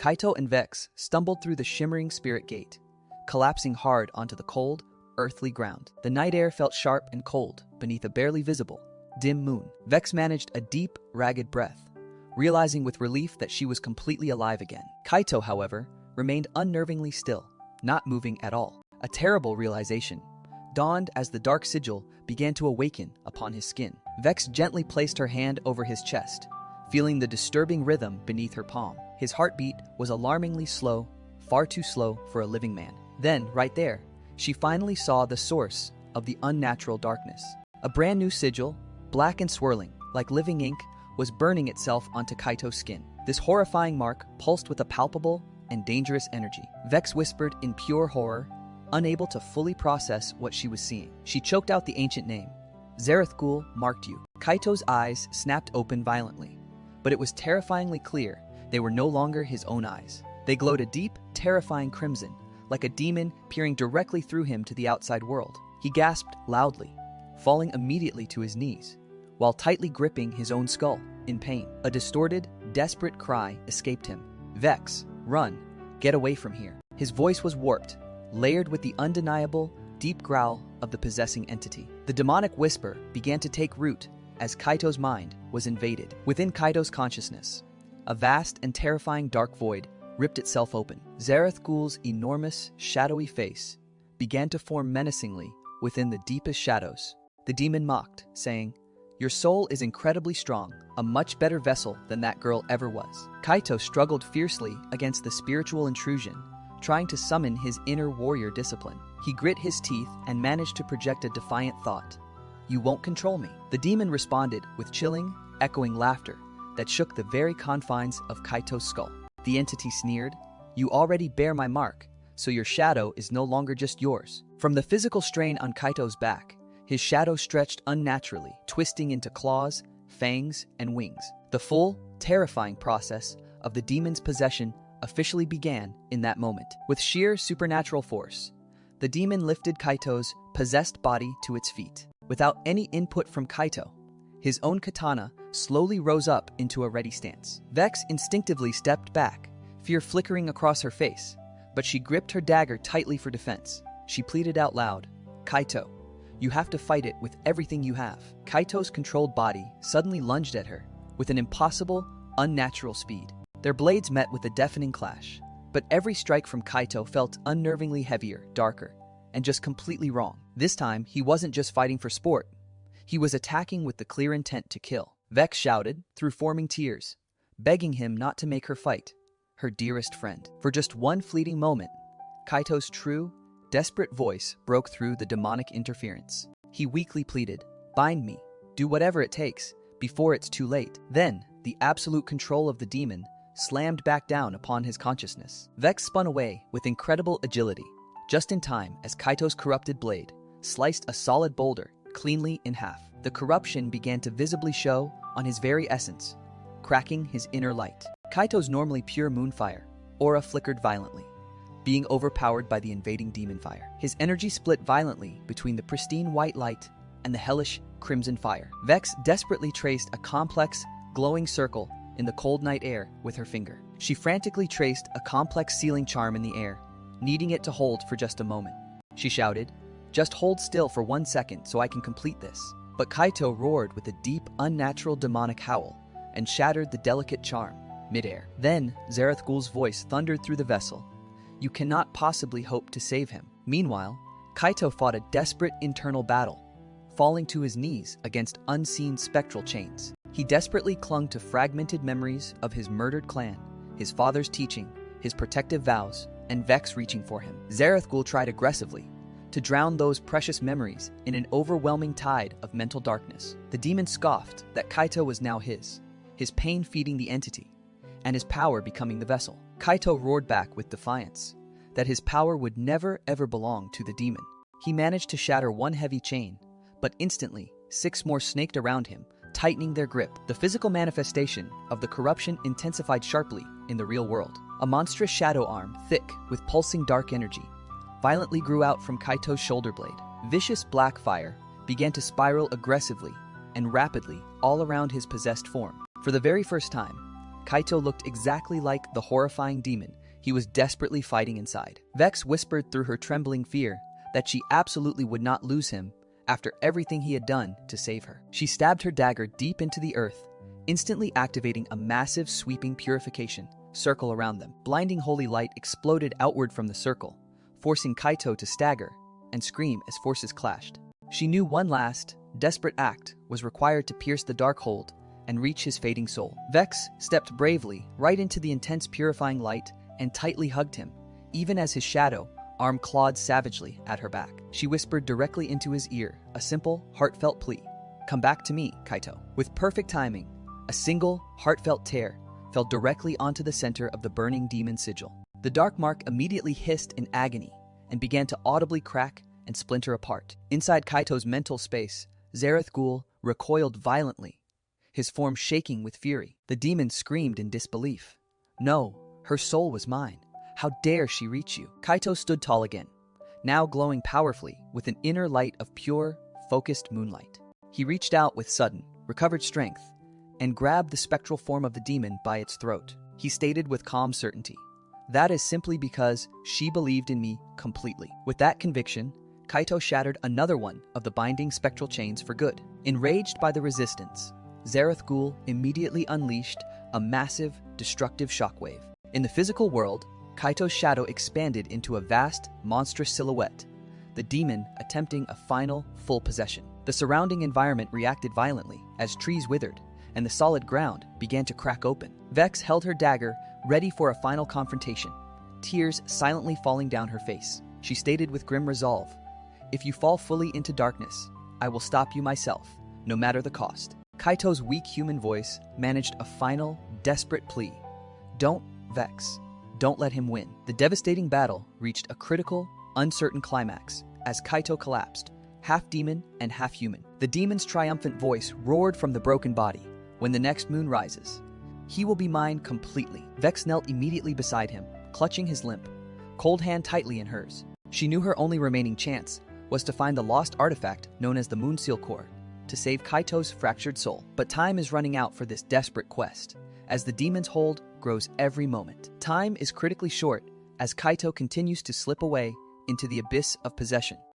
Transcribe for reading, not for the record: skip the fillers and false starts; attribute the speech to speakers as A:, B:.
A: Kaito and Vex stumbled through the shimmering spirit gate, collapsing hard onto the cold, earthly ground. The night air felt sharp and cold beneath a barely visible, dim moon. Vex managed a deep, ragged breath, realizing with relief that she was completely alive again. Kaito, however, remained unnervingly still, not moving at all. A terrible realization dawned as the dark sigil began to awaken upon his skin. Vex gently placed her hand over his chest, feeling the disturbing rhythm beneath her palm. His heartbeat was alarmingly slow, far too slow for a living man. Then, right there, she finally saw the source of the unnatural darkness. A brand new sigil, black and swirling, like living ink, was burning itself onto Kaito's skin. This horrifying mark pulsed with a palpable and dangerous energy. Vex whispered in pure horror, unable to fully process what she was seeing. She choked out the ancient name. Zarathgul marked you. Kaito's eyes snapped open violently, but it was terrifyingly clear they were no longer his own eyes. They glowed a deep, terrifying crimson, like a demon peering directly through him to the outside world. He gasped loudly, falling immediately to his knees, while tightly gripping his own skull in pain. A distorted, desperate cry escaped him. Vex, run, get away from here. His voice was warped, layered with the undeniable, deep growl of the possessing entity. The demonic whisper began to take root as Kaito's mind was invaded. Within Kaito's consciousness, a vast and terrifying dark void ripped itself open. Zarathgul's enormous, shadowy face began to form menacingly within the deepest shadows. The demon mocked, saying, "Your soul is incredibly strong, a much better vessel than that girl ever was." Kaito struggled fiercely against the spiritual intrusion, trying to summon his inner warrior discipline. He grit his teeth and managed to project a defiant thought. "You won't control me." The demon responded with chilling, echoing laughter that shook the very confines of Kaito's skull. The entity sneered, "You already bear my mark, so your shadow is no longer just yours." From the physical strain on Kaito's back, his shadow stretched unnaturally, twisting into claws, fangs, and wings. The full, terrifying process of the demon's possession officially began in that moment. With sheer supernatural force, the demon lifted Kaito's possessed body to its feet. Without any input from Kaito, his own katana slowly rose up into a ready stance. Vex instinctively stepped back, fear flickering across her face, but she gripped her dagger tightly for defense. She pleaded out loud, "Kaito, you have to fight it with everything you have." Kaito's controlled body suddenly lunged at her with an impossible, unnatural speed. Their blades met with a deafening clash, but every strike from Kaito felt unnervingly heavier, darker, and just completely wrong. This time, he wasn't just fighting for sport. He was attacking with the clear intent to kill. Vex shouted, through forming tears, begging him not to make her fight, her dearest friend. For just one fleeting moment, Kaito's true, desperate voice broke through the demonic interference. He weakly pleaded, "Bind me, do whatever it takes, before it's too late." Then, the absolute control of the demon slammed back down upon his consciousness. Vex spun away with incredible agility, just in time as Kaito's corrupted blade sliced a solid boulder cleanly in half. The corruption began to visibly show on his very essence, cracking his inner light. Kaito's normally pure moonfire aura flickered violently, being overpowered by the invading demon fire. His energy split violently between the pristine white light and the hellish crimson fire. Vex desperately traced a complex, glowing circle in the cold night air with her finger. She frantically traced a complex sealing charm in the air, needing it to hold for just a moment. She shouted, "Just hold still for 1 second so I can complete this." But Kaito roared with a deep, unnatural demonic howl and shattered the delicate charm midair. Then Zarathgul's voice thundered through the vessel, "You cannot possibly hope to save him." Meanwhile, Kaito fought a desperate internal battle, falling to his knees against unseen spectral chains. He desperately clung to fragmented memories of his murdered clan, his father's teaching, his protective vows, and Vex reaching for him. Zarathgul tried aggressively to drown those precious memories in an overwhelming tide of mental darkness. The demon scoffed that Kaito was now his pain feeding the entity, and his power becoming the vessel. Kaito roared back with defiance that his power would never ever belong to the demon. He managed to shatter one heavy chain, but instantly 6 more snaked around him, tightening their grip. The physical manifestation of the corruption intensified sharply in the real world. A monstrous shadow arm, thick with pulsing dark energy, violently grew out from Kaito's shoulder blade. Vicious black fire began to spiral aggressively and rapidly all around his possessed form. For the very first time, Kaito looked exactly like the horrifying demon he was desperately fighting inside. Vex whispered through her trembling fear that she absolutely would not lose him after everything he had done to save her. She stabbed her dagger deep into the earth, instantly activating a massive sweeping purification circle around them. Blinding holy light exploded outward from the circle, forcing Kaito to stagger and scream as forces clashed. She knew one last, desperate act was required to pierce the dark hold and reach his fading soul. Vex stepped bravely right into the intense purifying light and tightly hugged him, even as his shadow arm clawed savagely at her back. She whispered directly into his ear, a simple, heartfelt plea. "Come back to me, Kaito." With perfect timing, a single, heartfelt tear fell directly onto the center of the burning demon sigil. The dark mark immediately hissed in agony and began to audibly crack and splinter apart. Inside Kaito's mental space, Zareth Ghul recoiled violently, his form shaking with fury. The demon screamed in disbelief. No, her soul was mine. How dare she reach you? Kaito stood tall again, now glowing powerfully with an inner light of pure, focused moonlight. He reached out with sudden, recovered strength and grabbed the spectral form of the demon by its throat. He stated with calm certainty, "That is simply because she believed in me completely." With that conviction, Kaito shattered another one of the binding spectral chains for good. Enraged by the resistance, Zareth Ghul immediately unleashed a massive, destructive shockwave. In the physical world, Kaito's shadow expanded into a vast, monstrous silhouette, the demon attempting a final, full possession. The surrounding environment reacted violently as trees withered and the solid ground began to crack open. Vex held her dagger, ready for a final confrontation, tears silently falling down her face. She stated with grim resolve, "If you fall fully into darkness, I will stop you myself, no matter the cost." Kaito's weak human voice managed a final, desperate plea. "Don't, Vex. Don't let him win." The devastating battle reached a critical, uncertain climax as Kaito collapsed, half demon and half human. The demon's triumphant voice roared from the broken body. "When the next moon rises, he will be mine completely." Vex knelt immediately beside him, clutching his limp, cold hand tightly in hers. She knew her only remaining chance was to find the lost artifact known as the Moon Seal Core to save Kaito's fractured soul. But time is running out for this desperate quest, as the demon's hold grows every moment. Time is critically short as Kaito continues to slip away into the abyss of possession.